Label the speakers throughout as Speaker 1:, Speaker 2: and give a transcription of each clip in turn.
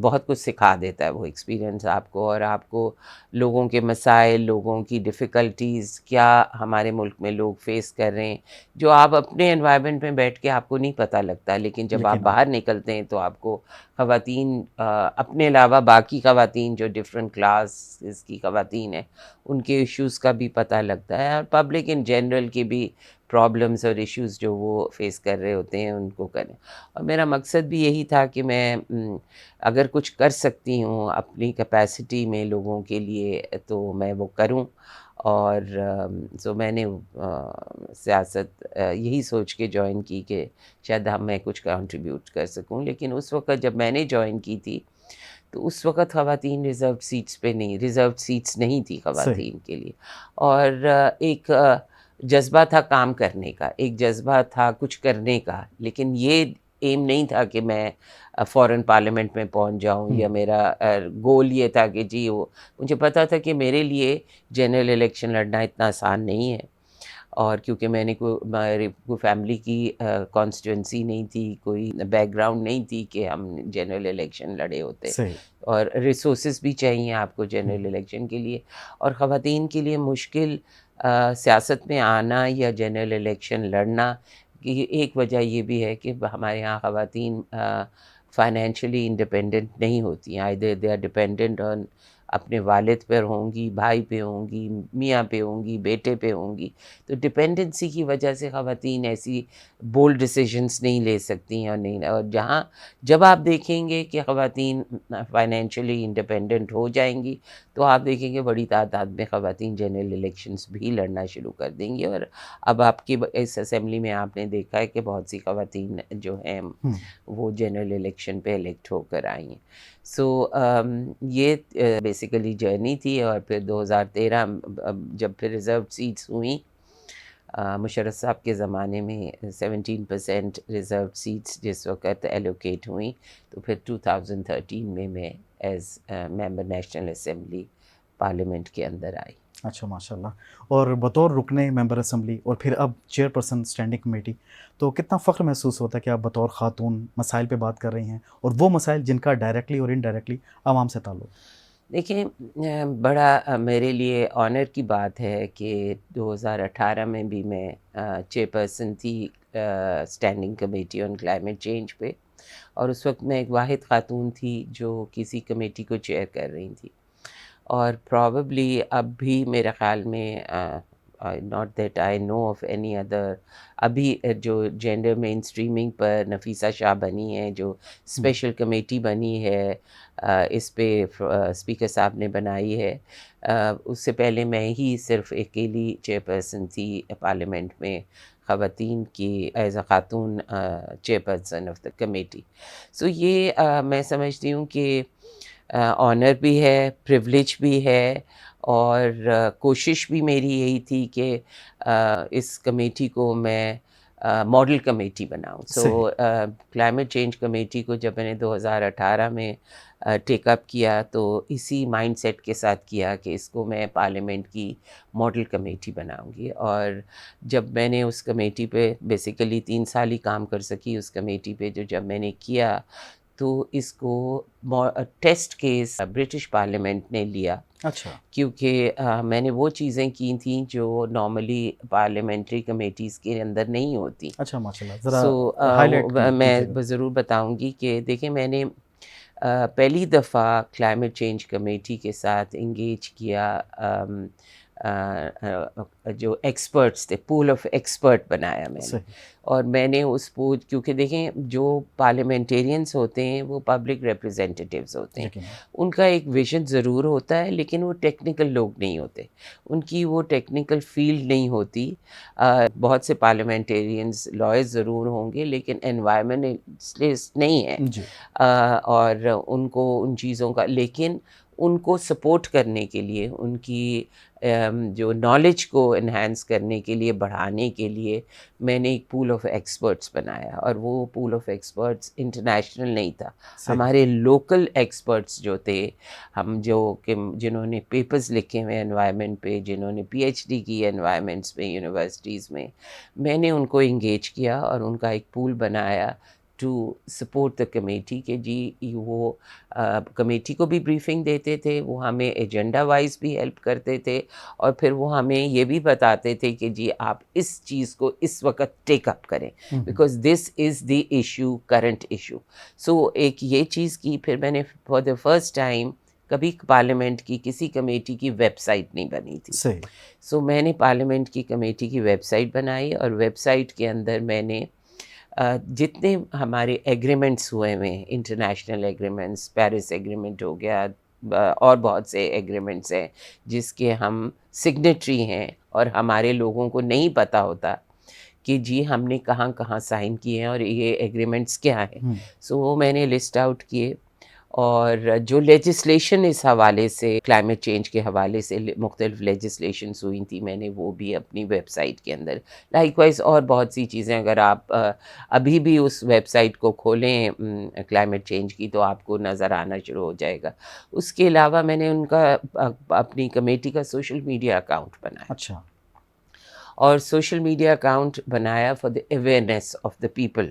Speaker 1: بہت کچھ سکھا دیتا ہے وہ ایکسپیرینس آپ کو، اور آپ کو لوگوں کے مسائل، لوگوں کی ڈیفیکلٹیز کیا ہمارے ملک میں لوگ فیس کر رہے ہیں، جو آپ اپنے انوائرمنٹ میں بیٹھ کے آپ کو نہیں پتہ لگتا، لیکن جب آپ
Speaker 2: لیکن
Speaker 1: باہر نکلتے ہیں تو آپ کو خواتین اپنے علاوہ باقی خواتین جو ڈفرینٹ کلاسز کی خواتین ہیں ان کے ایشوز کا بھی پتہ لگتا ہے، اور پبلک ان جنرل کی بھی پرابلمس اور ایشوز جو وہ فیس کر رہے ہوتے ہیں ان کو کریں. اور میرا مقصد بھی یہی تھا کہ میں اگر کچھ کر سکتی ہوں اپنی کیپیسٹی میں لوگوں کے لیے تو میں وہ کروں. اور سو میں نے سیاست یہی سوچ کے جوائن کی کہ شاید میں کچھ کنٹریبیوٹ کر سکوں. لیکن اس وقت جب میں نے جوائن کی تھی تو اس وقت خواتین ریزروڈ سیٹس پہ نہیں، ریزروڈ سیٹس نہیں تھی
Speaker 2: صحیح.
Speaker 1: خواتین کے لیے. اور ایک جذبہ تھا کام کرنے کا، ایک جذبہ تھا کچھ کرنے کا، لیکن یہ ایم نہیں تھا کہ میں فوراً پارلیمنٹ میں پہنچ جاؤں، یا میرا گول یہ تھا کہ جی وہ مجھے پتا تھا کہ میرے لیے جنرل الیکشن لڑنا اتنا آسان نہیں ہے. اور کیونکہ میں نے کوئی فیملی کی کانسٹیٹوئنسی نہیں تھی، کوئی بیک گراؤنڈ نہیں تھی کہ ہم جنرل الیکشن لڑے ہوتے،
Speaker 2: صحیح.
Speaker 1: اور ریسورسز بھی چاہیے آپ کو جنرل الیکشن کے لیے. اور خواتین کے لیے مشکل سیاست میں آنا یا جنرل الیکشن لڑنا کی ایک وجہ یہ بھی ہے کہ ہمارے یہاں خواتین فائنینشلی انڈیپینڈنٹ نہیں ہوتی ہیں. Either they are dependent on اپنے والد پر ہوں گی، بھائی پہ ہوں گی، میاں پہ ہوں گی، بیٹے پہ ہوں گی. تو ڈپینڈنسی کی وجہ سے خواتین ایسی بولڈ ڈیسیژنس نہیں لے سکتی ہیں. اور جب آپ دیکھیں گے کہ خواتین فائنینشلی انڈیپینڈنٹ ہو جائیں گی تو آپ دیکھیں گے بڑی تعداد میں خواتین جنرل الیکشنز بھی لڑنا شروع کر دیں گی. اور اب آپ کی اس اسمبلی میں آپ نے دیکھا ہے کہ بہت سی خواتین جو ہیں وہ جنرل الیکشن پہ الیکٹ ہو کر آئی ہیں. سو یہ بیسیکلی جرنی تھی. اور پھر 2013 جب پھر ریزرو سیٹس ہوئیں، مشرف صاحب کے زمانے میں 17% ریزرو سیٹس جس وقت ایلوکیٹ ہوئیں، تو پھر 2013 میں as member national assembly parliament کے اندر آئی.
Speaker 2: اچھا، ماشاء اللہ. اور بطور رکن ممبر اسمبلی اور پھر اب چیئر پرسن اسٹینڈنگ کمیٹی، تو کتنا فخر محسوس ہوتا ہے کہ آپ بطور خاتون مسائل پہ بات کر رہی ہیں، اور وہ مسائل جن کا ڈائریکٹلی اور انڈائریکٹلی عوام سے تعلق.
Speaker 1: دیکھیں بڑا میرے لیے آنر کی بات ہے کہ 2018 میں بھی میں چیئر پرسن تھی standing committee on climate change پہ، اور اس وقت میں ایک واحد خاتون تھی جو کسی کمیٹی کو چیئر کر رہی تھی. اور پرابیبلی اب بھی میرے خیال میں not that I know of any other, ابھی جو جینڈر مین اسٹریمنگ پر نفیسہ شاہ بنی ہے، جو اسپیشل کمیٹی بنی ہے اس پہ اسپیکر صاحب نے بنائی ہے، اس سے پہلے میں ہی صرف اکیلی چیئر پرسن تھی پارلیمنٹ میں خواتین کی ایز اے خاتون chairperson of the committee. So یہ میں سمجھتی ہوں کہ آنر بھی ہے، پریولیج بھی ہے، اور کوشش بھی میری یہی تھی کہ اس کمیٹی کو میں ماڈل کمیٹی بناؤں. سو کلائمیٹ چینج کمیٹی کو جب میں نے 2018 میں ٹیک اپ کیا تو اسی مائنڈ سیٹ کے ساتھ کیا کہ اس کو میں پارلیمنٹ کی ماڈل کمیٹی بناؤں گی. اور جب میں نے اس کمیٹی پہ بیسیکلی 3 سال ہی کام کر سکی اس کمیٹی پہ، جب میں نے کیا تو اس کو ٹیسٹ کیس برٹش پارلیمنٹ نے لیا.
Speaker 2: اچھا.
Speaker 1: کیونکہ میں نے وہ چیزیں کی تھیں جو نارملی پارلیمنٹری کمیٹیز کے اندر نہیں ہوتی.
Speaker 2: اچھا، ماشاء اللہ. ذرا
Speaker 1: سو
Speaker 2: ہائی لائٹ
Speaker 1: میں ضرور بتاؤں گی کہ دیکھیں میں نے پہلی دفعہ کلائمیٹ چینج کمیٹی کے ساتھ انگیج کیا جو ایکسپرٹس تھے، پول آف ایکسپرٹ بنایا میں نے. اور میں نے اس پول، کیونکہ دیکھیں جو پارلیمنٹیرینس ہوتے ہیں وہ پبلک ریپرزینٹیوز ہوتے ہیں، ان کا ایک ویژن ضرور ہوتا ہے لیکن وہ ٹیکنیکل لوگ نہیں ہوتے، ان کی وہ ٹیکنیکل فیلڈ نہیں ہوتی. بہت سے پارلیمنٹیرینس لائرز ضرور ہوں گے لیکن انوائرمنٹلسٹ نہیں ہیں، اور ان کو ان چیزوں کا، لیکن ان کو سپورٹ کرنے کے لیے، ان کی جو نالج کو انہینس کرنے کے لیے، بڑھانے کے لیے میں نے ایک پول آف ایکسپرٹس بنایا. اور وہ پول آف ایکسپرٹس انٹرنیشنل نہیں تھا، ہمارے لوکل ایکسپرٹس جو تھے، ہم جو کہ جنہوں نے پیپرز لکھے ہوئے انوائرمنٹ پہ، جنہوں نے پی ایچ ڈی کی انوائرمنٹس پہ یونیورسٹیز میں نے ان کو انگیج کیا اور ان کا ایک پول بنایا. ٹو سپورٹ دا کمیٹی کہ جی وہ کمیٹی کو بھی بریفنگ دیتے تھے, وہ ہمیں ایجنڈا وائز بھی ہیلپ کرتے تھے, اور پھر وہ ہمیں یہ بھی بتاتے تھے کہ جی آپ اس چیز کو اس وقت ٹیک اپ کریں because this is the issue, current issue. So ایک یہ چیز کی. پھر میں نے فار دا فرسٹ ٹائم کبھی پارلیمنٹ کی کسی کمیٹی کی ویب سائٹ نہیں بنی تھی. سو میں نے پارلیمنٹ کی کمیٹی کی ویب سائٹ بنائی, اور ویب سائٹ کے اندر میں نے جتنے ہمارے ایگریمنٹس ہوئے ہیں, انٹرنیشنل ایگریمنٹس, پیرس ایگریمنٹ ہو گیا, اور بہت سے ایگریمنٹس ہیں جس کے ہم سگنیٹری ہیں, اور ہمارے لوگوں کو نہیں پتہ ہوتا کہ جی ہم نے کہاں کہاں سائن کیے ہیں اور یہ ایگریمنٹس کیا ہیں. سو وہ میں نے لسٹ آؤٹ کیے, اور جو لیجسلیشن اس حوالے سے کلائمیٹ چینج کے حوالے سے مختلف لیجسلیشنس ہوئی تھیں, میں نے وہ بھی اپنی ویب سائٹ کے اندر. لائک وائز اور بہت سی چیزیں, اگر آپ ابھی بھی اس ویب سائٹ کو کھولیں کلائمیٹ چینج کی تو آپ کو نظر آنا شروع ہو جائے گا. اس کے علاوہ میں نے ان کا اپنی کمیٹی کا سوشل میڈیا اکاؤنٹ بنایا.
Speaker 2: اچھا.
Speaker 1: اور سوشل میڈیا اکاؤنٹ بنایا for the awareness of the people,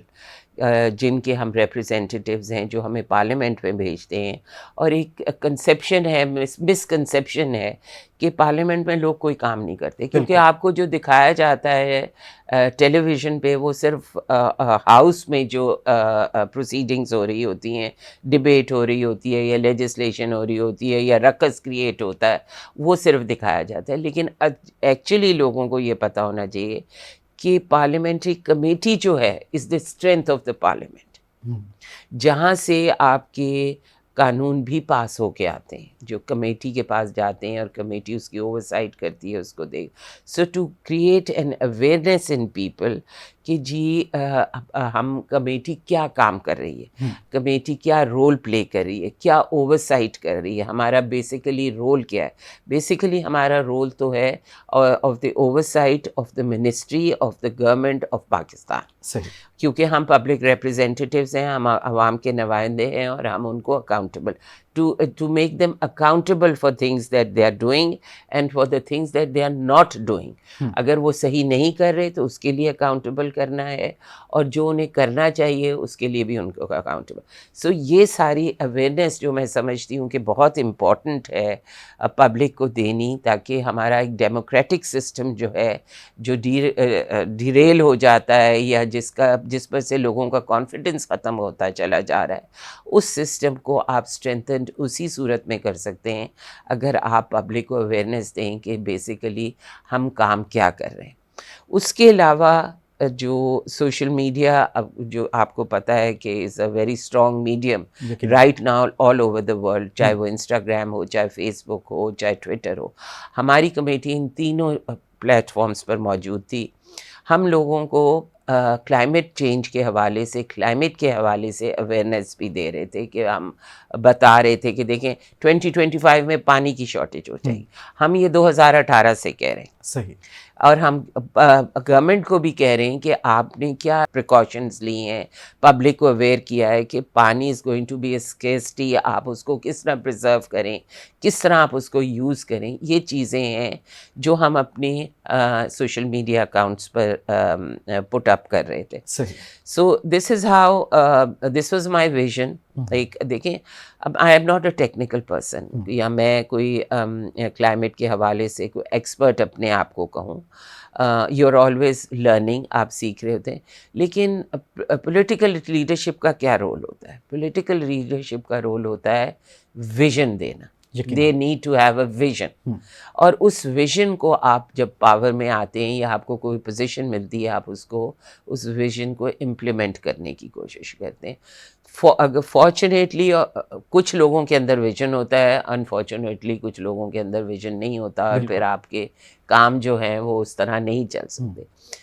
Speaker 1: جن کے ہم ریپرزینٹیوز ہیں جو ہمیں پارلیمنٹ میں بھیجتے ہیں. اور ایک کنسیپشن ہے, مسکنسیپشن ہے کہ پارلیمنٹ میں لوگ کوئی کام نہیں کرتے, کیونکہ آپ کو جو دکھایا جاتا ہے ٹیلی ویژن پہ وہ صرف ہاؤس میں جو پروسیڈنگز ہو رہی ہوتی ہیں, ڈبیٹ ہو رہی ہوتی ہے, یا لیجسلیشن ہو رہی ہوتی ہے, یا رقص کریٹ ہوتا ہے, وہ صرف دکھایا جاتا ہے. لیکن ایکچولی لوگوں کو یہ پتہ ہونا چاہیے کہ پارلیمنٹری کمیٹی جو ہے is the strength of the parliament, جہاں سے آپ کے قانون بھی پاس ہو کے آتے ہیں, جو کمیٹی کے پاس جاتے ہیں اور کمیٹی اس کی اوور سائٹ کرتی ہے, اس کو دیکھ. So to create an awareness in people کہ جی ہم کمیٹی کیا کام کر رہی ہے, کمیٹی کیا رول پلے کر رہی ہے, کیا اوور سائٹ کر رہی ہے, ہمارا بیسیکلی رول کیا ہے. بیسیکلی ہمارا رول تو ہے of the oversight of the ministry of the government of Pakistan.
Speaker 2: صحیح.
Speaker 1: کیونکہ ہم پبلک ریپرزینٹیوز ہیں, ہم عوام کے نمائندے ہیں, اور ہم ان کو accountable to make them accountable for things that they are doing and for the things that they are not doing. اگر وہ صحیح نہیں کر رہے تو اس کے لیے اکاؤنٹیبل کرنا ہے, اور جو انہیں کرنا چاہیے اس کے لیے بھی ان کو اکاؤنٹیبل. سو یہ ساری اویئرنیس جو میں سمجھتی ہوں کہ بہت امپورٹنٹ ہے پبلک کو دینی, تاکہ ہمارا ایک ڈیموکریٹک سسٹم جو ہے, جو ڈیریل ہو جاتا ہے یا جس پر سے لوگوں کا کانفیڈنس ختم ہوتا چلا جا رہا ہے, اس سسٹم کو آپ اسٹرینتھنڈ اسی صورت میں کر سکتے ہیں اگر آپ پبلک کو اویئرنیس دیں کہ بیسیکلی ہم کام کیا کر رہے ہیں. اس کے علاوہ جو سوشل میڈیا, جو آپ کو پتہ ہے کہ is a very strong medium right now all over the world, چاہے وہ انسٹاگرام ہو, چاہے فیس بک ہو, چاہے ٹویٹر ہو. ہماری کمیٹی ان تینوں پلیٹ فارمز پر موجود تھی. ہم لوگوں کو کلائمیٹ چینج کے حوالے سے, کلائمیٹ کے حوالے سے اویئرنیس بھی دے رہے تھے, کہ ہم بتا رہے تھے کہ دیکھیں 2025 میں پانی کی شارٹیج ہو جائے گی. ہم یہ 2018 سے کہہ رہے ہیں.
Speaker 2: صحیح.
Speaker 1: اور ہم گورنمنٹ کو بھی کہہ رہے ہیں کہ آپ نے کیا پریکاشنز لی ہیں, پبلک کو اویئر کیا ہے کہ پانی is going to be a scarcity, آپ اس کو کس طرح پرزرو کریں, کس طرح آپ اس کو یوز کریں. یہ چیزیں ہیں جو ہم اپنے سوشل میڈیا اکاؤنٹس پر پٹ اپ کر رہے تھے. So this is how this was my vision. ایک دیکھیں, اب I am not a technical person, یا میں کوئی کلائمیٹ کے حوالے سے کوئی ایکسپرٹ اپنے آپ کو کہوں. یو آر آلویز لرننگ, آپ سیکھ رہے ہوتے ہیں. لیکن پولیٹیکل لیڈرشپ کا کیا رول ہوتا ہے؟ پولیٹیکل لیڈرشپ کا رول ہوتا ہے ویژن دینا. They need to have a vision, اور اس ویژن کو آپ جب پاور میں آتے ہیں یا آپ کو کوئی پوزیشن ملتی ہے, آپ اس ویژن کو امپلیمنٹ کرنے کی کوشش کرتے ہیں. اگر فارچونیٹلی کچھ لوگوں کے اندر ویژن ہوتا ہے, انفارچونیٹلی کچھ لوگوں کے اندر ویژن نہیں ہوتا, اور پھر آپ کے کام جو ہیں وہ اس طرح نہیں چل سکتے.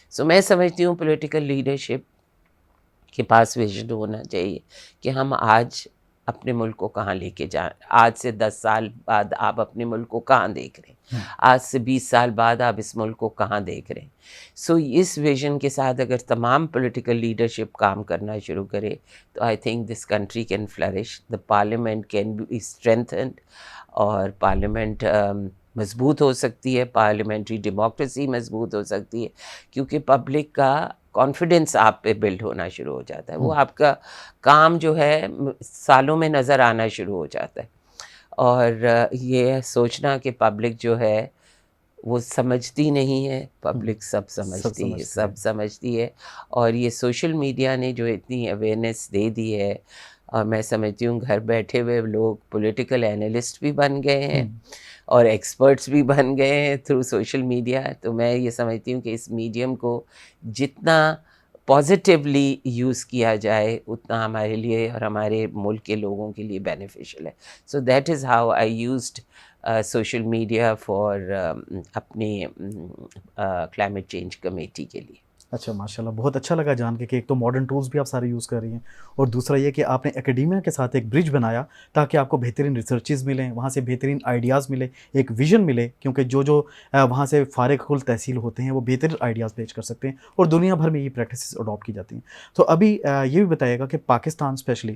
Speaker 1: سو میں سمجھتی ہوں پولیٹیکل لیڈرشپ کے پاس ویژن ہونا چاہیے کہ ہم آج اپنے ملک کو کہاں لے کے جائیں. آج سے 10 سال بعد آپ اپنے ملک کو کہاں دیکھ رہے ہیں, آج سے 20 سال بعد آپ اس ملک کو کہاں دیکھ رہے ہیں. سو اس ویژن کے ساتھ اگر تمام پولیٹیکل لیڈرشپ کام کرنا شروع کرے تو I think this country can flourish, the parliament can be strengthened, اور پارلیمنٹ مضبوط ہو سکتی ہے, پارلیمنٹری ڈیموکریسی مضبوط ہو سکتی ہے, کیونکہ پبلک کا کانفیڈنس آپ پہ بلڈ ہونا شروع ہو جاتا ہے. وہ آپ کا کام جو ہے سالوں میں نظر آنا شروع ہو جاتا ہے. اور یہ سوچنا کہ پبلک جو ہے وہ سمجھتی نہیں ہے, پبلک سب سمجھتی ہے, سب سمجھتی ہے. اور یہ سوشل میڈیا نے جو اتنی اویئرنیس دے دی ہے, اور میں سمجھتی ہوں گھر بیٹھے ہوئے لوگ پولیٹیکل اینالسٹ بھی بن گئے ہیں اور ایکسپرٹس بھی بن گئے ہیں تھرو سوشل میڈیا. تو میں یہ سمجھتی ہوں کہ اس میڈیم کو جتنا پازیٹیولی یوز کیا جائے اتنا ہمارے لیے اور ہمارے ملک کے لوگوں کے لیے بینیفیشیل ہے. So that is how I used social media for اپنی کلائمیٹ چینج کمیٹی کے لیے.
Speaker 2: اچھا ماشاء اللہ, بہت اچھا لگا جان کے کہ ایک تو ماڈرن ٹولز بھی آپ سارے یوز کر رہی ہیں, اور دوسرا یہ کہ آپ نے اکیڈیمیا کے ساتھ ایک برج بنایا تاکہ آپ کو بہترین ریسرچز ملیں, وہاں سے بہترین آئیڈیاز ملے, ایک ویژن ملے, کیونکہ جو وہاں سے فارغ التحصیل ہوتے ہیں وہ بہترین آئیڈیاز پیش کر سکتے ہیں, اور دنیا بھر میں یہ پریکٹسز اڈاپٹ کی جاتی ہیں. تو ابھی یہ بھی بتائیے گا کہ پاکستان اسپیشلی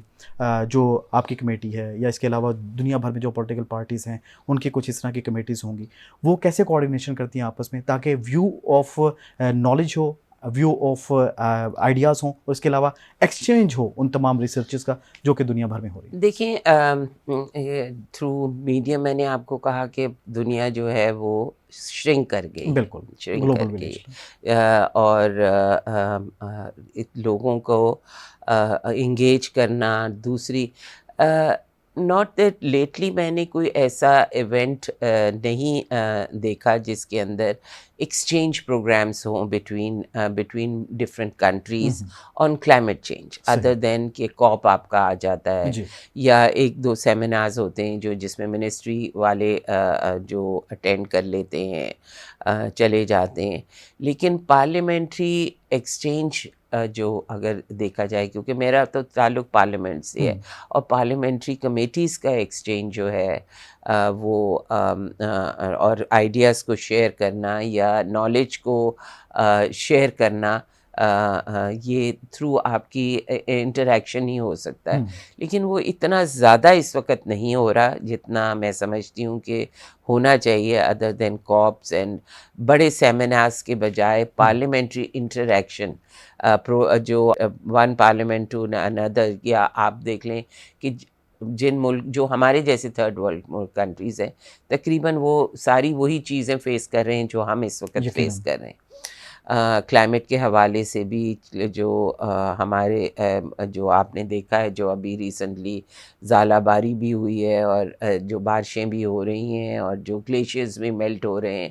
Speaker 2: جو آپ کی کمیٹی ہے, یا اس کے علاوہ دنیا بھر میں جو پولیٹیکل پارٹیز ہیں ان کی کچھ اس طرح کی کمیٹیز ہوں گی, وہ کیسے کوآرڈینیشن کرتی ہیں آپس میں تاکہ ویو آف نالج ہو, ویو آف آئیڈیاز ہوں, اور اس کے علاوہ ایکسچینج ہو ان تمام ریسرچز کا جو کہ دنیا بھر میں ہو رہی ہے.
Speaker 1: دیکھیں تھرو میڈیا میں نے آپ کو کہا کہ دنیا جو ہے وہ شرنک کر گئی,
Speaker 2: بالکل
Speaker 1: شرنک کر گئی, اور لوگوں کو انگیج کرنا. دوسری ناٹ دیٹ لیٹلی میں نے کوئی ایسا ایونٹ نہیں دیکھا جس کے اندر ایکسچینج پروگرامس ہوں between different countries on climate change, other than کہ کاپ آپ کا آ جاتا ہے, یا ایک دو سیمینارز ہوتے ہیں جس میں منسٹری والے جو اٹینڈ کر لیتے ہیں, چلے جاتے ہیں. لیکن پارلیمنٹری ایکسچینج جو اگر دیکھا جائے, کیونکہ میرا تو تعلق پارلیمنٹ سے ہے, اور پارلیمنٹری کمیٹیز کا ایکسچینج جو ہے وہ اور آئیڈیاز کو شیئر کرنا یا نالج کو شیئر کرنا, یہ تھرو آپ کی انٹریکشن ہی ہو سکتا ہے. لیکن وہ اتنا زیادہ اس وقت نہیں ہو رہا جتنا میں سمجھتی ہوں کہ ہونا چاہیے. ادر دین کاپس اینڈ بڑے سیمینارز کے بجائے پارلیمنٹری انٹریکشن, جو ون پارلیمنٹ ٹو اندر, یا آپ دیکھ لیں کہ جن ملک جو ہمارے جیسے تھرڈ ورلڈ کنٹریز ہیں تقریباً وہ ساری وہی چیزیں فیس کر رہے ہیں جو ہم اس وقت فیس کر رہے ہیں. کلائمیٹ کے حوالے سے بھی جو ہمارے جو آپ نے دیکھا ہے, جو ابھی ریسنٹلی ژالہ باری بھی ہوئی ہے, اور جو بارشیں بھی ہو رہی ہیں, اور جو گلیشیئرز بھی میلٹ ہو رہے ہیں,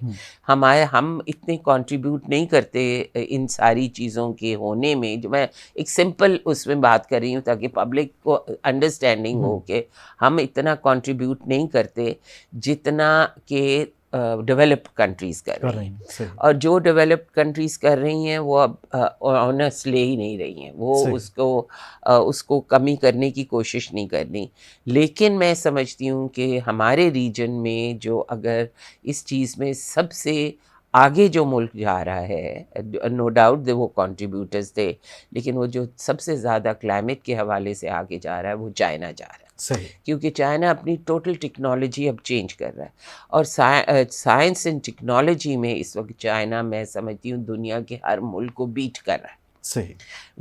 Speaker 1: ہم اتنے کنٹریبیوٹ نہیں کرتے ان ساری چیزوں کے ہونے میں. جو میں ایک سمپل اس میں بات کر رہی ہوں تاکہ پبلک کو انڈرسٹینڈنگ ہو کہ ہم اتنا کنٹریبیوٹ نہیں کرتے جتنا کہ ڈیولپڈ کنٹریز کر رہی ہیں. اور جو ڈیولپڈ کنٹریز کر رہی ہیں وہ اب آنرس لے ہی نہیں رہی ہیں, وہ اس کو کمی کرنے کی کوشش نہیں کرنی. لیکن میں سمجھتی ہوں کہ ہمارے ریجن میں جو اگر اس چیز میں سب سے آگے جو ملک جا رہا ہے, نو ڈاؤٹ وہ کنٹریبیوٹرز تھے, لیکن وہ جو سب سے زیادہ کلائمیٹ کے حوالے سے آگے جا رہا ہے وہ چائنا جا رہا ہے. کیونکہ چائنا اپنی ٹوٹل ٹیکنالوجی اب چینج کر رہا ہے, اور سائنس اینڈ ٹیکنالوجی میں اس وقت چائنا میں سمجھتی ہوں دنیا کے ہر ملک کو بیٹ کر رہا ہے.
Speaker 2: صحیح.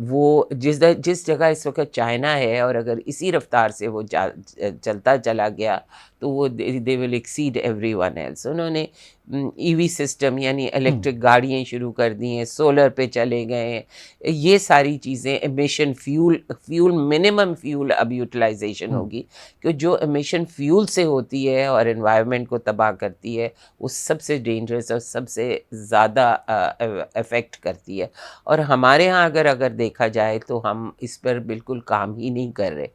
Speaker 1: وہ جس جگہ اس وقت چائنا ہے, اور اگر اسی رفتار سے وہ چلتا چلا گیا تو وہ دے ول ایکسیڈ ایوری ون ایلس. انہوں نے ای وی سسٹم یعنی الیکٹرک گاڑیاں شروع کر دی ہیں, سولر پہ چلے گئے ہیں, یہ ساری چیزیں. ایمیشن فیول منیمم فیول اب یوٹیلائزیشن ہوگی, کہ جو ایمیشن فیول سے ہوتی ہے اور انوائرمنٹ کو تباہ کرتی ہے وہ سب سے ڈینجرس اور سب سے زیادہ افیکٹ کرتی ہے. اور ہمارے یہاں اگر دیکھا جائے تو ہم اس پر بالکل کام ہی نہیں کر رہے,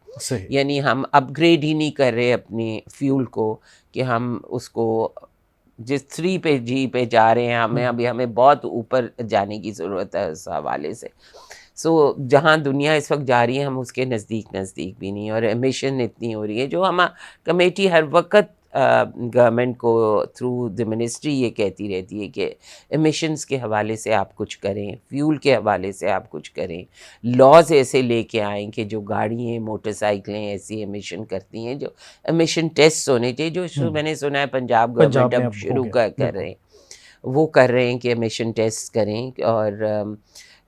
Speaker 1: یعنی ہم اپ گریڈ ہی نہیں کر رہے اپنی فیول کو, کہ ہم اس کو جس 3 پہ جی پہ جا رہے ہیں, ہمیں بہت اوپر جانے کی ضرورت ہے اس حوالے سے. سو جہاں دنیا اس وقت جا رہی ہے ہم اس کے نزدیک بھی نہیں, اور ایمیشن اتنی ہو رہی ہے جو کمیٹی ہر وقت گورنمنٹ کو تھرو دی منسٹری یہ کہتی رہتی ہے کہ ایمیشنز کے حوالے سے آپ کچھ کریں، فیول کے حوالے سے آپ کچھ کریں، لاز ایسے لے کے آئیں کہ جو گاڑیاں موٹر سائیکلیں ایسی ایمیشن کرتی ہیں جو ایمیشن ٹیسٹ ہونے چاہیے، جو میں نے سنا ہے پنجاب گورنمنٹ اب شروع کر رہے ہیں، وہ کر رہے ہیں کہ ایمیشن ٹیسٹ کریں. اور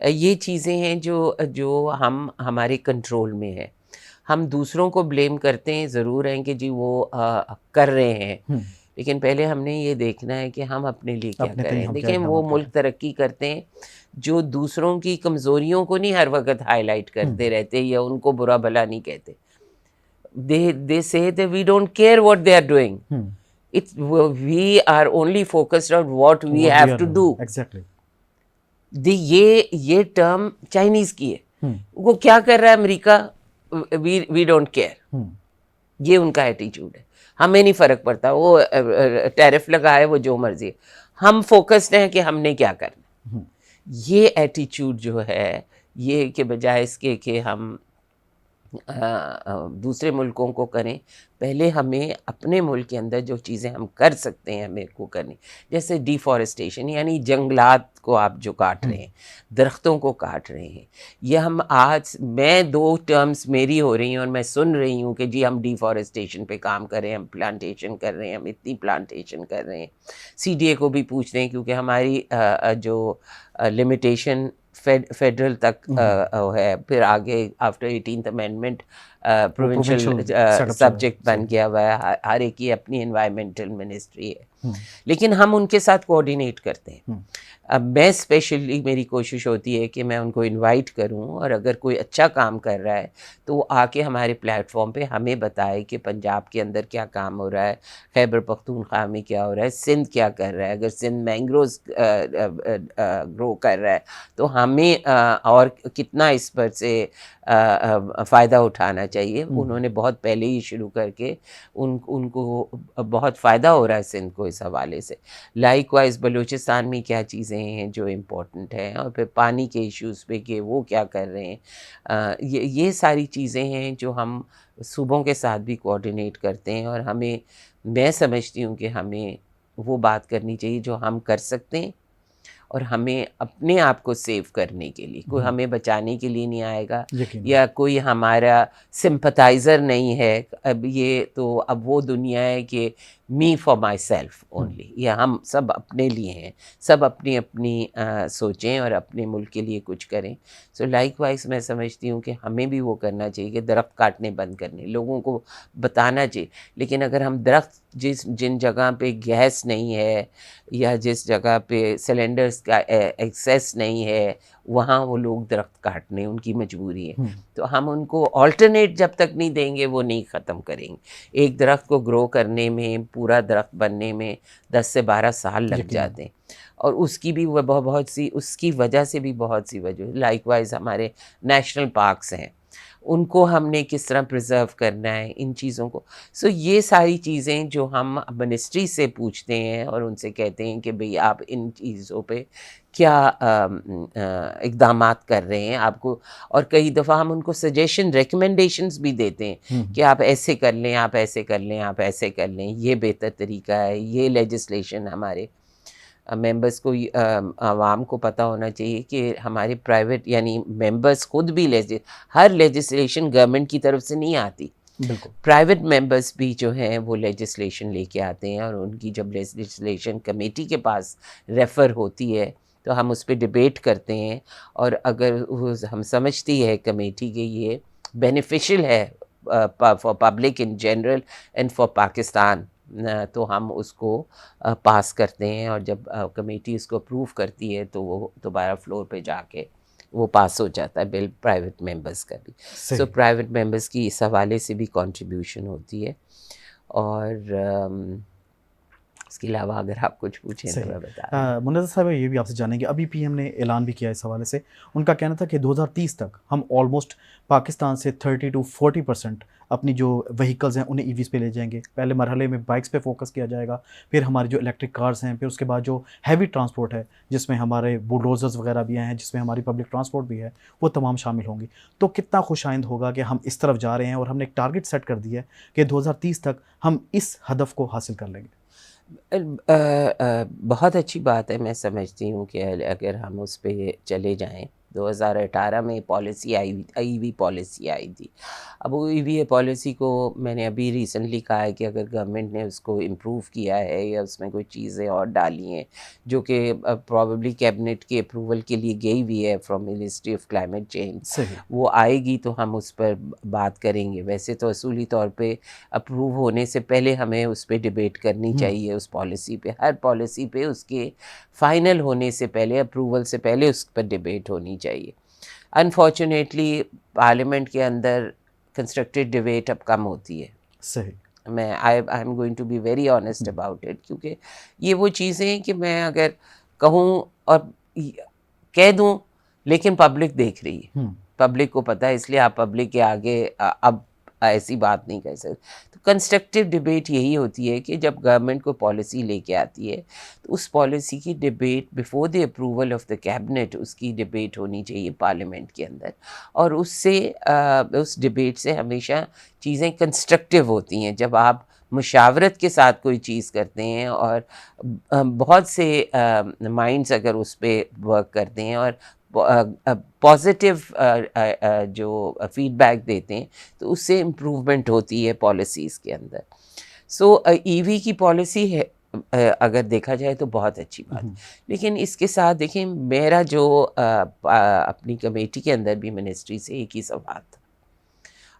Speaker 1: یہ چیزیں ہیں جو ہمارے کنٹرول میں ہے. ہم دوسروں کو بلیم کرتے ہیں ضرور ہیں کہ جی وہ کر رہے ہیں، لیکن پہلے ہم نے یہ دیکھنا ہے کہ ہم اپنے لیے کیا کر رہے ہیں. دیکھیں وہ ملک ترقی کرتے ہیں جو دوسروں کی کمزوریوں کو نہیں ہر وقت ہائی لائٹ کرتے رہتے یا ان کو برا بھلا نہیں کہتے. they say that we don't care what they are doing. We are only focused on what we have to do.
Speaker 2: Exactly.
Speaker 1: یہ ٹرم چائنیز کی ہے. وہ کیا کر رہا ہے امریکہ، we don't care. یہ ان کا ایٹیچیوڈ ہے. ہمیں نہیں فرق پڑتا، وہ ٹیرف لگا ہے، وہ جو مرضی ہے، ہم فوکسڈ ہیں کہ ہم نے کیا کرنا. یہ ایٹیچیوڈ جو ہے، یہ کہ بجائے اس کے کہ ہم دوسرے ملکوں کو کریں، پہلے ہمیں اپنے ملک کے اندر جو چیزیں ہم کر سکتے ہیں ہمیں کو کرنی. جیسے ڈیفارسٹیشن، یعنی جنگلات کو آپ جو کاٹ رہے ہیں، درختوں کو کاٹ رہے ہیں. یہ ہم آج میں 2 ٹرمز میری ہو رہی ہیں اور میں سن رہی ہوں کہ جی ہم ڈیفارسٹیشن پہ کام کر رہے ہیں، ہم پلانٹیشن کر رہے ہیں، ہم اتنی پلانٹیشن کر رہے ہیں. CDA کو بھی پوچھ رہے ہیں کیونکہ ہماری جو لمیٹیشن فیڈرل تک ہے، پھر آگے after 18th amendment provincial subject بن گیا ہوا ہے. ہر ایک کی اپنی انوائرمنٹل منسٹری ہے، لیکن ہم ان کے ساتھ کوآرڈینیٹ کرتے ہیں. اب میں اسپیشلی میری کوشش ہوتی ہے کہ میں ان کو انوائٹ کروں، اور اگر کوئی اچھا کام کر رہا ہے تو وہ آ کے ہمارے پلیٹ فارم پہ ہمیں بتائے کہ پنجاب کے اندر کیا کام ہو رہا ہے، خیبر پختونخوا میں کیا ہو رہا ہے، سندھ کیا کر رہا ہے. اگر سندھ مینگروز گرو کر رہا ہے تو ہمیں اور کتنا اس پر سے فائدہ اٹھانا چاہیے. انہوں نے بہت پہلے ہی شروع کر کے ان کو بہت فائدہ ہو رہا ہے سندھ کو اس حوالے سے. لائک وائز بلوچستان میں کیا چیزیں ہیں جو امپورٹنٹ ہیں، اور پھر پانی کے ایشوز پہ کہ وہ کیا کر رہے ہیں. یہ ساری چیزیں ہیں جو ہم صوبوں کے ساتھ بھی کوآرڈینیٹ کرتے ہیں. اور میں سمجھتی ہوں کہ ہمیں وہ بات کرنی چاہیے جو ہم کر سکتے ہیں، اور ہمیں اپنے آپ کو سیو کرنے کے لیے کوئی ہمیں بچانے کے لیے نہیں آئے گا، یا کوئی ہمارا سمپتھائزر نہیں ہے. اب وہ دنیا ہے کہ me for my self only, یا ہم سب اپنے لیے ہیں، سب اپنی اپنی سوچیں اور اپنے ملک کے لیے کچھ کریں. سو لائک وائز میں سمجھتی ہوں کہ ہمیں بھی وہ کرنا چاہیے کہ درخت کاٹنے بند کرنے، لوگوں کو بتانا چاہیے. لیکن اگر ہم درخت جن جگہ پہ گیس نہیں ہے یا جس جگہ پہ سلنڈرز کا ایکسیس نہیں ہے، وہاں وہ لوگ درخت کاٹنے ان کی مجبوری ہے. تو ہم ان کو آلٹرنیٹ جب تک نہیں دیں گے وہ نہیں ختم کریں گے. ایک درخت کو گرو کرنے میں، پورا درخت بننے میں 10 سے 12 سال لگ جاتے ہیں، اور اس کی بھی بہت سی اس کی وجہ سے بھی بہت سی وجہ. لائک وائز ہمارے نیشنل پارکس ہیں، ان کو ہم نے کس طرح پریزرو کرنا ہے، ان چیزوں کو. سو یہ ساری چیزیں جو ہم منسٹری سے پوچھتے ہیں اور ان سے کہتے ہیں کہ بھئی آپ ان چیزوں پہ کیا اقدامات کر رہے ہیں آپ کو. اور کئی دفعہ ہم ان کو سجیشن ریکمنڈیشنز بھی دیتے ہیں کہ آپ ایسے کر لیں، آپ ایسے کر لیں، آپ ایسے کر لیں، یہ بہتر طریقہ ہے. یہ لیجسلیشن ہمارے ممبرس کو، عوام کو پتہ ہونا چاہیے کہ ہمارے پرائیویٹ یعنی ممبرس خود بھی ہر لیجسلیشن گورنمنٹ کی طرف سے نہیں آتی. پرائیویٹ ممبرس بھی جو ہیں وہ لیجسلیشن لے کے آتے ہیں، اور ان کی جب لیجسلیشن کمیٹی کے پاس ریفر ہوتی ہے تو ہم اس پہ ڈبیٹ کرتے ہیں. اور اگر ہم سمجھتی ہے کمیٹی کہ یہ بینیفیشل ہے for public in general and for Pakistan, تو ہم اس کو پاس کرتے ہیں. اور جب کمیٹی اس کو اپروو کرتی ہے تو وہ دوبارہ فلور پہ جا کے وہ پاس ہو جاتا ہے بل پرائیویٹ ممبرس کا بھی. سو پرائیویٹ ممبرس کی اس حوالے سے بھی کنٹریبیوشن ہوتی ہے. اور اس کے علاوہ اگر آپ کچھ پوچھیں تو میں بتا دوں.
Speaker 2: منظر صاحب یہ بھی آپ سے جانیں گے, ابھی پی ایم نے اعلان بھی کیا اس حوالے سے, ان کا کہنا تھا کہ 2030 تک ہم آلموسٹ پاکستان سے 30 to 40% اپنی جو وہیکلز ہیں انہیں ای ویز پہ لے جائیں گے. پہلے مرحلے میں بائکس پہ فوکس کیا جائے گا, پھر ہماری جو الیکٹرک کارز ہیں, پھر اس کے بعد جو ہیوی ٹرانسپورٹ ہے جس میں ہمارے بلڈوزرز وغیرہ بھی ہیں, جس میں ہماری پبلک ٹرانسپورٹ بھی ہے, وہ تمام شامل ہوں گی. تو کتنا خوش آئند ہوگا کہ ہم اس طرف جا رہے ہیں اور ہم نے ایک ٹارگٹ سیٹ کر دیا ہے کہ 2030 تک ہم اس ہدف کو حاصل کر لیں گے.
Speaker 1: بہت اچھی بات ہے. میں سمجھتی ہوں کہ اگر ہم اس پہ چلے جائیں, 2018 میں پالیسی ای وی پالیسی آئی تھی. اب وہ ای وی پالیسی کو میں نے ابھی ریسنٹلی کہا ہے کہ اگر گورنمنٹ نے اس کو امپروو کیا ہے یا اس میں کوئی چیزیں اور ڈالی ہیں جو کہ پرابیبلی کیبنٹ کے اپروول کے لیے گئی ہوئی ہے from ministry of climate change, وہ آئے گی تو ہم اس پر بات کریں گے. ویسے تو اصولی طور پہ اپروو ہونے سے پہلے ہمیں اس پہ ڈبیٹ کرنی چاہیے, اس پالیسی پہ, ہر پالیسی پہ اس کے فائنل ہونے سے پہلے, اپروول سے پہلے اس پر ڈبیٹ ہونی چاہیے. انفارچونیٹلی پارلیمنٹ کے اندر کنسٹرکٹیو ڈبیٹ اب کم ہوتی ہے.
Speaker 2: صحیح.
Speaker 1: میں I am going to be very honest about it, کیونکہ یہ وہ چیزیں ہیں کہ میں اگر کہوں اور کہہ دوں لیکن پبلک دیکھ رہی ہے, پبلک کو پتہ ہے, اس لیے آپ پبلک کے آگے اب ایسی بات نہیں کہہ سکتے. تو کنسٹرکٹیو ڈبیٹ یہی ہوتی ہے کہ جب گورنمنٹ کو پالیسی لے کے آتی ہے تو اس پالیسی کی debate before the approval of the cabinet, اس کی ڈبیٹ ہونی چاہیے پارلیمنٹ کے اندر, اور اس سے اس ڈبیٹ سے ہمیشہ چیزیں کنسٹرکٹیو ہوتی ہیں. جب آپ مشاورت کے ساتھ کوئی چیز کرتے ہیں اور بہت سے مائنڈس اگر اس پہ ورک کرتے ہیں اور پازیٹیو جو فیڈ بیک دیتے ہیں تو اس سے امپروومنٹ ہوتی ہے پالیسیز کے اندر. سو ای وی کی پالیسی ہے اگر دیکھا جائے تو بہت اچھی بات, لیکن اس کے ساتھ دیکھیں میرا جو اپنی کمیٹی کے اندر بھی منسٹری سے ایک ہی سوال تھا,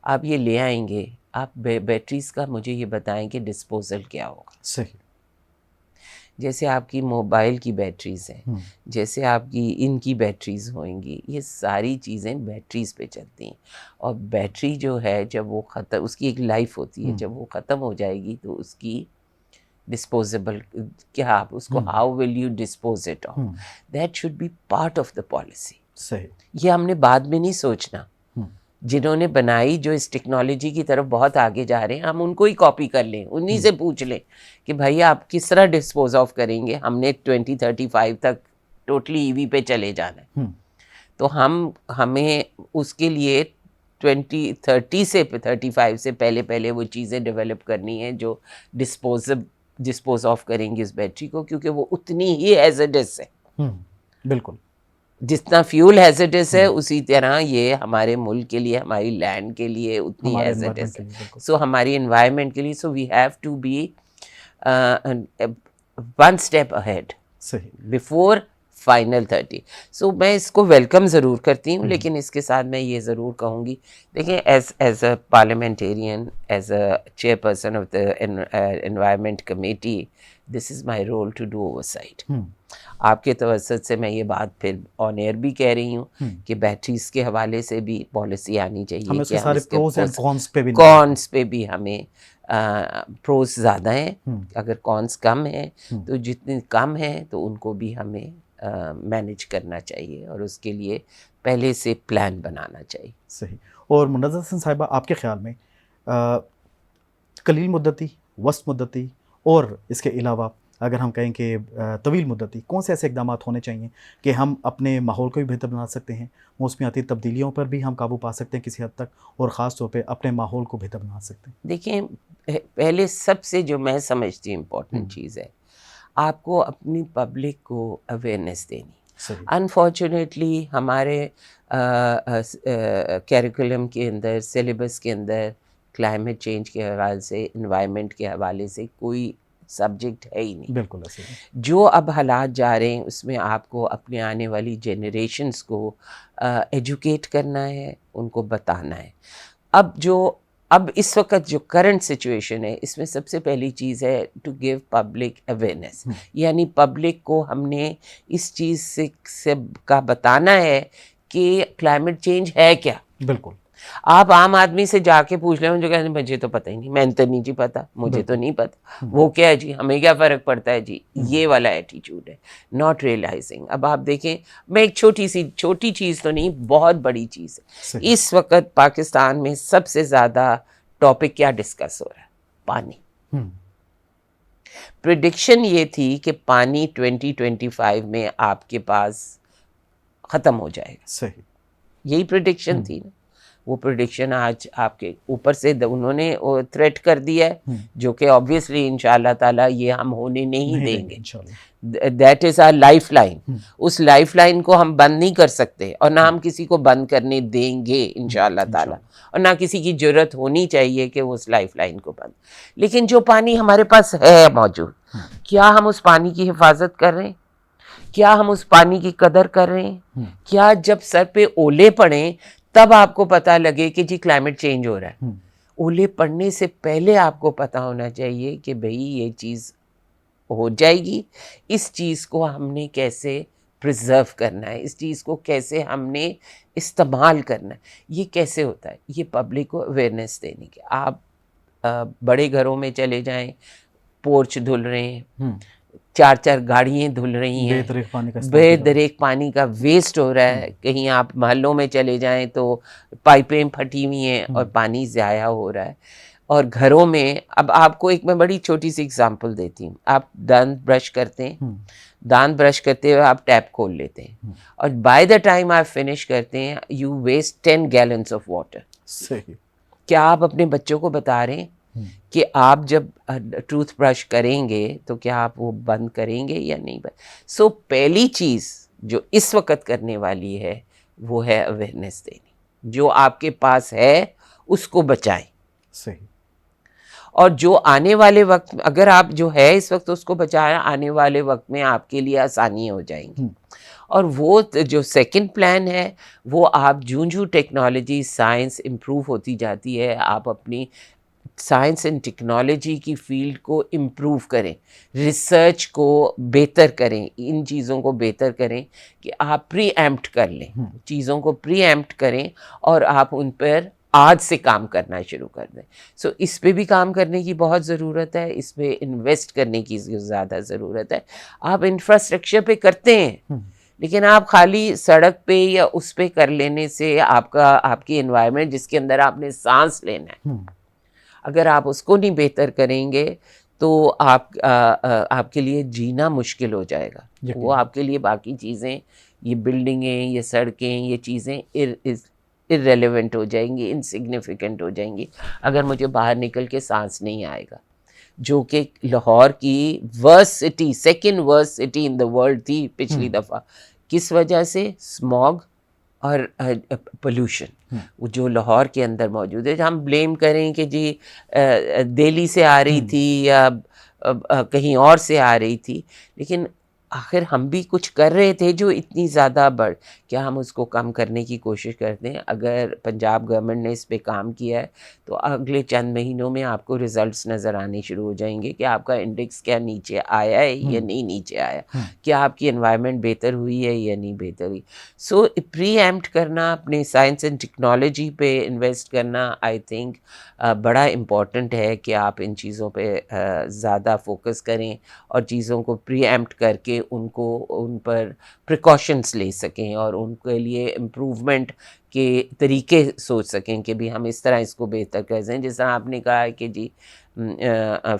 Speaker 1: آپ یہ لے آئیں گے, آپ بیٹریز کا مجھے یہ بتائیں کہ ڈسپوزل کیا ہوگا.
Speaker 2: صحیح.
Speaker 1: جیسے آپ کی موبائل کی بیٹریز ہیں, جیسے آپ کی ان کی بیٹریز ہوئیں گی, یہ ساری چیزیں بیٹریز پہ چلتی ہیں, اور بیٹری جو ہے جب وہ ختم, اس کی ایک لائف ہوتی ہے, جب وہ ختم ہو جائے گی تو اس کی ڈسپوزیبل کیا, آپ اس کو how will you dispose it off, that should be part of the policy.
Speaker 2: صحیح.
Speaker 1: یہ ہم نے بعد میں نہیں سوچنا, جنہوں نے بنائی, جو اس ٹیکنالوجی کی طرف بہت آگے جا رہے ہیں, ہم ان کو ہی کاپی کر لیں, انہی سے پوچھ لیں کہ بھائی آپ کس طرح ڈسپوز آف کریں گے. ہم نے 2035 تک ٹوٹلی ای وی پہ چلے جانا ہے, تو ہمیں اس کے لیے 2030 سے 35 سے پہلے وہ چیزیں ڈیولپ کرنی ہیں جو ڈسپوز آف کریں گے اس بیٹری کو, کیونکہ وہ اتنی ہی ہیزرڈس ہے.
Speaker 2: بالکل.
Speaker 1: جتنا فیول ہیزرڈس ہے اسی طرح یہ ہمارے ملک کے لیے, ہماری لینڈ کے لیے اتنی ہیزرڈس ہے. سو ہماری انوائرمنٹ کے لیے, so we have to be one step ahead before final 30. So میں اس کو ویلکم ضرور کرتی ہوں, لیکن اس کے ساتھ میں یہ ضرور کہوں گی, دیکھیں as a parliamentarian, as a chairperson of the environment committee, this is my role to do oversight. آپ کے توسط سے میں یہ بات پھر آن ایئر بھی کہہ رہی ہوں کہ بیٹریز کے حوالے سے بھی پالیسی آنی چاہیے کہ ہم اس کے کونس پہ بھی ہمیں پروز زیادہ ہیں, اگر کونس کم ہیں تو جتنے کم ہیں تو ان کو بھی ہمیں مینیج کرنا چاہیے, اور اس کے لیے پہلے سے پلان بنانا چاہیے.
Speaker 2: صحیح. اور منظر حسن صاحبہ, آپ کے خیال میں قلیل مدتی, وسط مدتی اور اس کے علاوہ اگر ہم کہیں کہ طویل مدتی, کون سے ایسے اقدامات ہونے چاہیے کہ ہم اپنے ماحول کو بھی بہتر بنا سکتے ہیں, موسمیاتی تبدیلیوں پر بھی ہم قابو پا سکتے ہیں کسی حد تک, اور خاص طور پہ اپنے ماحول کو بہتر بنا سکتے ہیں؟
Speaker 1: دیکھیں پہلے سب سے جو میں سمجھتی ہوں امپورٹنٹ چیز ہے, آپ کو اپنی پبلک کو اویئرنیس دینی. انفارچونیٹلی ہمارے کیریکولم کے اندر, سلیبس کے اندر کلائمیٹ چینج کے حوالے سے, انوائرمنٹ کے حوالے سے کوئی سبجیکٹ ہے ہی نہیں.
Speaker 2: بالکل.
Speaker 1: جو اب حالات جا رہے ہیں اس میں آپ کو اپنے آنے والی جنریشنز کو ایجوکیٹ کرنا ہے, ان کو بتانا ہے. اب اس وقت جو کرنٹ سچویشن ہے اس میں سب سے پہلی چیز ہے ٹو گیو پبلک اویئرنیس, یعنی پبلک کو ہم نے اس چیز سے کا بتانا ہے کہ کلائمیٹ چینج ہے کیا.
Speaker 2: بالکل.
Speaker 1: آپ عام آدمی سے جا کے پوچھ لیں جو کہتے ہیں مجھے تو پتہ ہی نہیں, میں تو نہیں جی پتا, مجھے تو نہیں پتا, وہ کیا ہے جی, ہمیں کیا فرق پڑتا ہے جی, یہ والا ایٹیچیوڈ ہے, ناٹ ریئلائزنگ. اب آپ دیکھیں, میں ایک چھوٹی چیز تو نہیں, بہت بڑی چیز ہے. اس وقت پاکستان میں سب سے زیادہ ٹاپک کیا ڈسکس ہو رہا ہے؟ پانی. پریڈکشن یہ تھی کہ پانی 2025 میں آپ کے پاس ختم ہو جائے گا.
Speaker 2: صحیح,
Speaker 1: یہی پریڈکشن تھی نا. وہ پریڈکشن آج آپ کے اوپر سے انہوں نے تھریٹ کر دیا ہے, جو کہ آبویسلی انشاءاللہ تعالیٰ یہ ہم ہونے نہیں دیں گے. That is our lifeline. اس لائف لائن کو ہم بند نہیں کر سکتے, اور نہ ہم کسی کو بند کرنے دیں گے انشاءاللہ تعالیٰ, اور نہ کسی کی جرت ہونی چاہیے کہ وہ اس لائف لائن کو بند. لیکن جو پانی ہمارے پاس ہے موجود, کیا ہم اس پانی کی حفاظت کر رہے ہیں؟ کیا ہم اس پانی کی قدر کر رہے ہیں؟ کیا جب سر پہ اولے پڑیں تب آپ کو پتہ لگے کہ جی کلائمیٹ چینج ہو رہا ہے؟ اولے پڑنے سے پہلے آپ کو پتہ ہونا چاہیے کہ بھئی یہ چیز ہو جائے گی, اس چیز کو ہم نے کیسے پریزرو کرنا ہے, اس چیز کو کیسے ہم نے استعمال کرنا ہے. یہ کیسے ہوتا ہے؟ یہ پبلک کو اویئرنیس دینے کے. آپ بڑے گھروں میں چلے جائیں, پورچ دھل رہے ہیں, 4 گاڑیاں دھل رہی ہیں, بے دریک پانی کا ویسٹ ہو رہا ہے. کہیں آپ محلوں میں چلے جائیں تو پائپیں پھٹی ہوئی ہیں اور پانی ضائع ہو رہا ہے. اور گھروں میں, اب آپ کو ایک میں بڑی چھوٹی سی اگزامپل دیتی ہوں. آپ دانت برش کرتے ہیں, دانت برش کرتے ہوئے آپ ٹیپ کھول لیتے ہیں, اور بائی دا ٹائم آپ فنش کرتے ہیں you waste 10 gallons of water. کیا آپ اپنے بچوں کو بتا رہے ہیں کہ آپ جب ٹوتھ برش کریں گے تو کیا آپ وہ بند کریں گے یا نہیں بند؟ سو پہلی چیز جو اس وقت کرنے والی ہے وہ ہے اویئرنیس دینی. جو آپ کے پاس ہے اس کو بچائیں.
Speaker 2: صحیح.
Speaker 1: اور جو آنے والے وقت, اگر آپ جو ہے اس وقت اس کو بچائیں, آنے والے وقت میں آپ کے لیے آسانیاں ہو جائیں گی. اور وہ جو سیکنڈ پلان ہے وہ آپ جوں ٹیکنالوجی سائنس امپروو ہوتی جاتی ہے, آپ اپنی سائنس اینڈ ٹیکنالوجی کی فیلڈ کو امپروو کریں, ریسرچ کو بہتر کریں, ان چیزوں کو بہتر کریں کہ آپ پری ایمپٹ کر لیں, چیزوں کو پری ایمپٹ کریں اور آپ ان پر آج سے کام کرنا شروع کر دیں. سو اس پہ بھی کام کرنے کی بہت ضرورت ہے, اس پہ انویسٹ کرنے کی زیادہ ضرورت ہے. آپ انفراسٹرکچر پہ کرتے ہیں, لیکن آپ خالی سڑک پہ یا اس پہ کر لینے سے آپ کی انوائرمنٹ جس کے اندر آپ نے سانس لینا ہے, اگر آپ اس کو نہیں بہتر کریں گے تو آپ کے لیے جینا مشکل ہو جائے گا. وہ آپ کے لیے باقی چیزیں, یہ بلڈنگیں, یہ سڑکیں, یہ چیزیں irrelevant ہو جائیں گی, انسگنیفیکنٹ ہو جائیں گی اگر مجھے باہر نکل کے سانس نہیں آئے گا. جو کہ لاہور کی worst city, second worst city in the world تھی پچھلی دفعہ. کس وجہ سے؟ اسموگ اور پولوشن جو لاہور کے اندر موجود ہے. ہم بلیم کریں کہ جی دہلی سے آ رہی تھی یا کہیں اور سے آ رہی تھی, لیکن آخر ہم بھی کچھ کر رہے تھے جو اتنی زیادہ کیا ہم اس کو کم کرنے کی کوشش کرتے ہیں؟ اگر پنجاب گورنمنٹ نے اس پہ کام کیا ہے تو اگلے چند مہینوں میں آپ کو ریزلٹس نظر آنے شروع ہو جائیں گے کہ آپ کا انڈیکس کیا نیچے آیا ہے یا نہیں نیچے آیا, کیا آپ کی انوائرمنٹ بہتر ہوئی ہے یا نہیں بہتر ہوئی. سو پری ایمپٹ کرنا, اپنے سائنس اینڈ ٹیکنالوجی پہ انویسٹ کرنا آئی تھنک بڑا امپورٹنٹ ہے کہ آپ ان چیزوں پہ زیادہ فوکس کریں اور چیزوں کو پری ایمپٹ کر کے ان پر پریکاشنس لے سکیں اور ان کے لیے امپروومنٹ کے طریقے سوچ سکیں کہ بھی ہم اس طرح اس کو بہتر کر دیں. جس طرح آپ نے کہا ہے کہ جی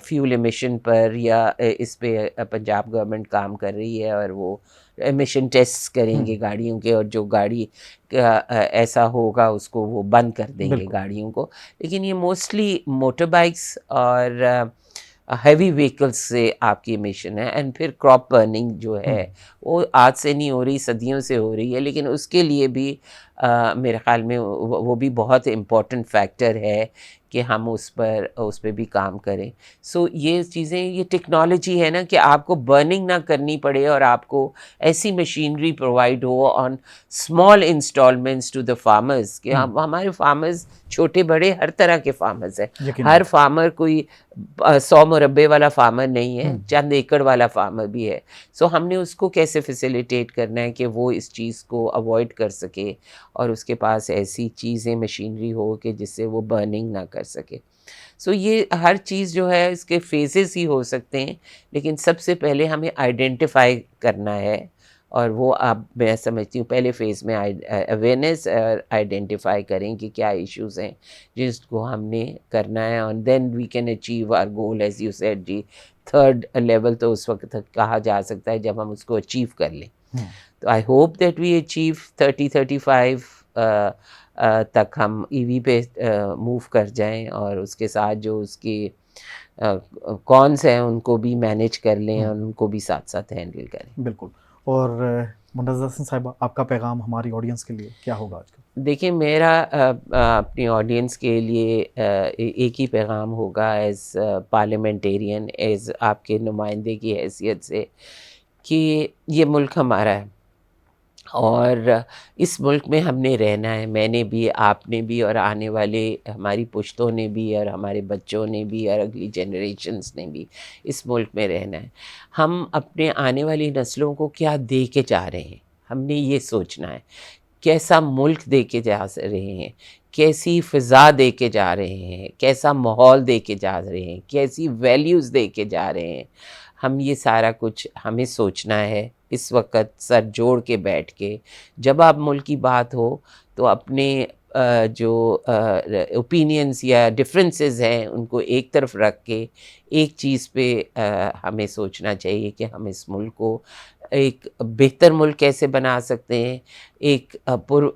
Speaker 1: فیول ایمیشن پر یا اس پہ پنجاب گورنمنٹ کام کر رہی ہے اور وہ ایمیشن ٹیسٹ کریں گے گاڑیوں کے, اور جو گاڑی ایسا ہوگا اس کو وہ بند کر دیں گے گاڑیوں کو. لیکن یہ موسٹلی موٹر بائکس اور ہیوی وہیکلس سے آپ کی ایمیشن ہے. اینڈ پھر کراپ برننگ جو ہے وہ آج سے نہیں ہو رہی, صدیوں سے ہو رہی ہے, لیکن اس کے لیے بھی میرے خیال میں وہ بھی بہت امپورٹنٹ فیکٹر ہے کہ ہم اس پہ بھی کام کریں. سو یہ چیزیں, یہ ٹیکنالوجی ہے نا کہ آپ کو برننگ نہ کرنی پڑے اور آپ کو ایسی مشینری پرووائڈ ہو on small instalments to the farmers کہ ہمارے فارمرز چھوٹے بڑے ہر طرح کے فارمرز ہیں. ہر فارمر کوئی 100 مربے والا فارمر نہیں ہے, چند ایکڑ والا فارمر بھی ہے. سو ہم نے اس کو کیسے فیسیلیٹیٹ کرنا ہے کہ وہ اس چیز کو اوائڈ کر سکے اور اس کے پاس ایسی چیزیں مشینری ہو کہ جس سے وہ برننگ نہ کر سکے. سو یہ ہر چیز جو ہے اس کے فیزز ہی ہو سکتے ہیں، لیکن سب سے پہلے ہمیں آئیڈینٹیفائی کرنا ہے، اور وہ اب میں سمجھتی ہوں پہلے فیز میں اویئرنیس آئیڈینٹیفائی کریں کہ کیا ایشوز ہیں جس کو ہم نے کرنا ہے، اور then we can achieve our goal as you said. جی تھرڈ لیول تو اس وقت تک کہا جا سکتا ہے جب ہم اس کو اچیو کر لیں. تو I hope that we achieve 30-35 تک ہم ای وی پہ موو کر جائیں، اور اس کے ساتھ جو اس کی کونس ہیں ان کو بھی مینیج کر لیں اور ان کو بھی ساتھ ساتھ ہینڈل کریں.
Speaker 2: بالکل. اور منتظر حسن صاحبہ، آپ کا پیغام ہماری آڈینس کے لیے کیا ہوگا آج کا؟
Speaker 1: دیکھیں میرا اپنی آڈینس کے لیے ایک ہی پیغام ہوگا ایز پارلیمنٹیرین، ایز آپ کے نمائندے کی حیثیت سے، کہ یہ ملک ہمارا ہے اور اس ملک میں ہم نے رہنا ہے. میں نے بھی، آپ نے بھی، اور آنے والے ہماری پشتوں نے بھی، اور ہمارے بچوں نے بھی، اور اگلی جنریشنز نے بھی اس ملک میں رہنا ہے. ہم اپنے آنے والی نسلوں کو کیا دے کے جا رہے ہیں، ہم نے یہ سوچنا ہے. کیسا ملک دے کے جا رہے ہیں، کیسی فضا دے کے جا رہے ہیں، کیسا ماحول دے کے جا رہے ہیں، کیسی ویلیوز دے کے جا رہے ہیں. ہم یہ سارا کچھ ہمیں سوچنا ہے اس وقت، سر جوڑ کے بیٹھ کے. جب آپ ملک کی بات ہو تو اپنے جو اوپینینس یا ڈفرینسز ہیں ان کو ایک طرف رکھ کے ایک چیز پہ ہمیں سوچنا چاہیے کہ ہم اس ملک کو ایک بہتر ملک کیسے بنا سکتے ہیں. ایک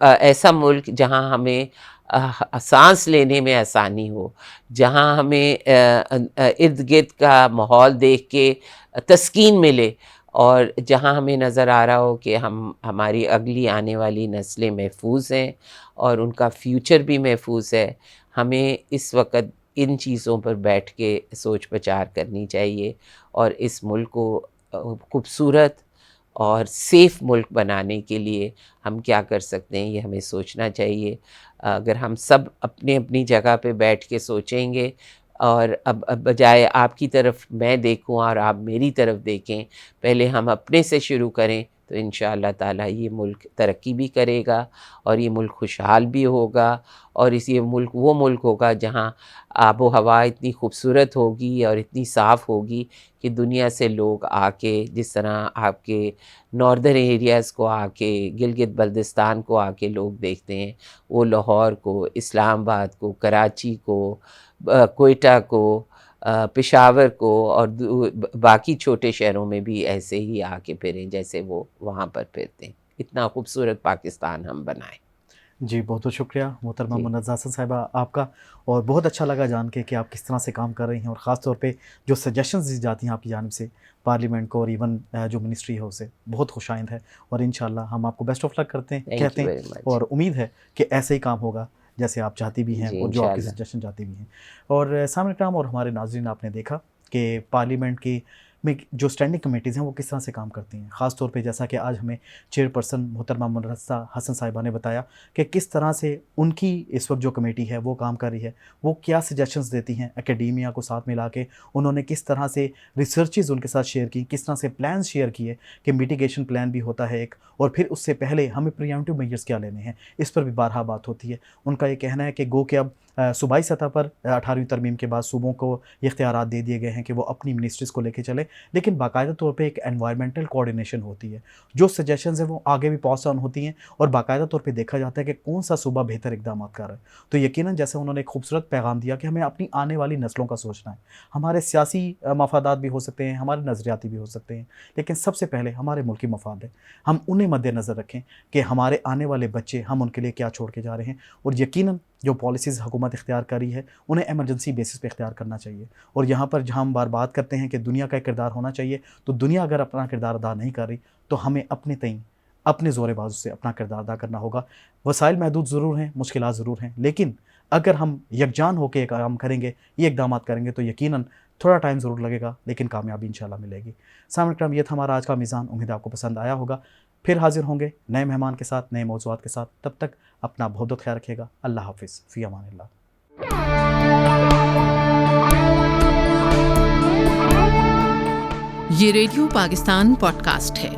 Speaker 1: ایسا ملک جہاں ہمیں سانس لینے میں آسانی ہو، جہاں ہمیں ارد گرد کا ماحول دیکھ کے تسکین ملے، اور جہاں ہمیں نظر آ رہا ہو کہ ہماری اگلی آنے والی نسلیں محفوظ ہیں اور ان کا فیوچر بھی محفوظ ہے. ہمیں اس وقت ان چیزوں پر بیٹھ کے سوچ بچار کرنی چاہیے، اور اس ملک کو خوبصورت اور سیف ملک بنانے کے لیے ہم کیا کر سکتے ہیں یہ ہمیں سوچنا چاہیے. اگر ہم سب اپنی اپنی جگہ پہ بیٹھ کے سوچیں گے، اور اب بجائے آپ کی طرف میں دیکھوں اور آپ میری طرف دیکھیں، پہلے ہم اپنے سے شروع کریں، تو انشاءاللہ تعالیٰ یہ ملک ترقی بھی کرے گا، اور یہ ملک خوشحال بھی ہوگا، اور یہ ملک وہ ملک ہوگا جہاں آب و ہوا اتنی خوبصورت ہوگی اور اتنی صاف ہوگی کہ دنیا سے لوگ آ کے، جس طرح آپ کے ناردرن ایریاز کو آ کے، گلگت بلتستان کو آ کے لوگ دیکھتے ہیں، وہ لاہور کو، اسلام آباد کو، کراچی کو، کوئٹہ کو، پشاور کو، اور باقی چھوٹے شہروں میں بھی ایسے ہی آ کے پھریں جیسے وہ وہاں پر پھرتے ہیں. اتنا خوبصورت پاکستان ہم بنائیں.
Speaker 2: جی بہت بہت شکریہ محترمہ منتظر حسن صاحبہ آپ کا، اور بہت اچھا لگا جان کے کہ آپ کس طرح سے کام کر رہی ہیں، اور خاص طور پہ جو سجیشنز دی جاتی ہیں آپ کی جانب سے پارلیمنٹ کو، اور ایون جو منسٹری ہے اسے، بہت خوش آئند ہے. اور انشاءاللہ ہم آپ کو بیسٹ آف لک کرتے ہیں، کہتے ہیں، اور امید ہے کہ ایسے ہی کام ہوگا جیسے آپ چاہتی بھی ہیں اور جو آپ کی سجیشن چاہتی بھی ہیں. اور سامعین کرام اور ہمارے ناظرین، آپ نے دیکھا کہ پارلیمنٹ کی میں جو اسٹینڈنگ کمیٹیز ہیں وہ کس طرح سے کام کرتی ہیں. خاص طور پہ جیسا کہ آج ہمیں چیئرپرسن محترمہ منتظر حسن صاحبہ نے بتایا کہ کس طرح سے ان کی اس وقت جو کمیٹی ہے وہ کام کر رہی ہے، وہ کیا سجیشنز دیتی ہیں اکیڈیمیا کو ساتھ ملا کے. انہوں نے کس طرح سے ریسرچز ان کے ساتھ شیئر کی، کس طرح سے پلانز شیئر کیے کہ میٹیگیشن پلان بھی ہوتا ہے ایک، اور پھر اس سے پہلے ہمیں پریمپٹیو میجرز کیا لینے ہیں، اس پر بھی بارہا بات ہوتی ہے. ان کا یہ کہنا ہے کہ گو کہ اب صوبائی سطح پر 18ویں ترمیم کے بعد صوبوں کو یہ اختیارات دے دیے گئے ہیں کہ وہ اپنی منسٹریز کو لے کے چلے، لیکن باقاعدہ طور پہ ایک انوائرمنٹل کوارڈینیشن ہوتی ہے. جو سجیشنز ہیں وہ آگے بھی پاس آن ہوتی ہیں، اور باقاعدہ طور پہ دیکھا جاتا ہے کہ کون سا صوبہ بہتر اقدامات کر رہا ہے. تو یقیناً جیسے انہوں نے ایک خوبصورت پیغام دیا کہ ہمیں اپنی آنے والی نسلوں کا سوچنا ہے. ہمارے سیاسی مفادات بھی ہو سکتے ہیں، ہمارے نظریاتی بھی ہو سکتے ہیں، لیکن سب سے پہلے ہمارے ملکی مفاد ہے. ہم انہیں مد نظر رکھیں کہ ہمارے آنے والے بچے ہم ان کے لیے کیا چھوڑ کے جا رہے ہیں. اور یقیناً جو پالیسیز حکومت اختیار کری ہے انہیں ایمرجنسی بیسس پہ اختیار کرنا چاہیے. اور یہاں پر جہاں ہم بار بات کرتے ہیں کہ دنیا کا ایک کردار ہونا چاہیے، تو دنیا اگر اپنا کردار ادا نہیں کر رہی تو ہمیں اپنے تئیں اپنے زور بازو سے اپنا کردار ادا کرنا ہوگا. وسائل محدود ضرور ہیں، مشکلات ضرور ہیں، لیکن اگر ہم یکجان ہو کے کام کریں گے، یہ اقدامات کریں گے، تو یقیناً تھوڑا ٹائم ضرور لگے گا لیکن کامیابی انشاءاللہ ملے گی. سامعین کرام، یہ تھا ہمارا آج کا میزان. امید آپ کو پسند آیا ہوگا. پھر حاضر ہوں گے نئے مہمان کے ساتھ، نئے موضوعات کے ساتھ. تب تک اپنا بہت بہت خیال رکھیے گا. اللہ حافظ، فی امان اللہ.
Speaker 3: یہ ریڈیو پاکستان پوڈ کاسٹ ہے.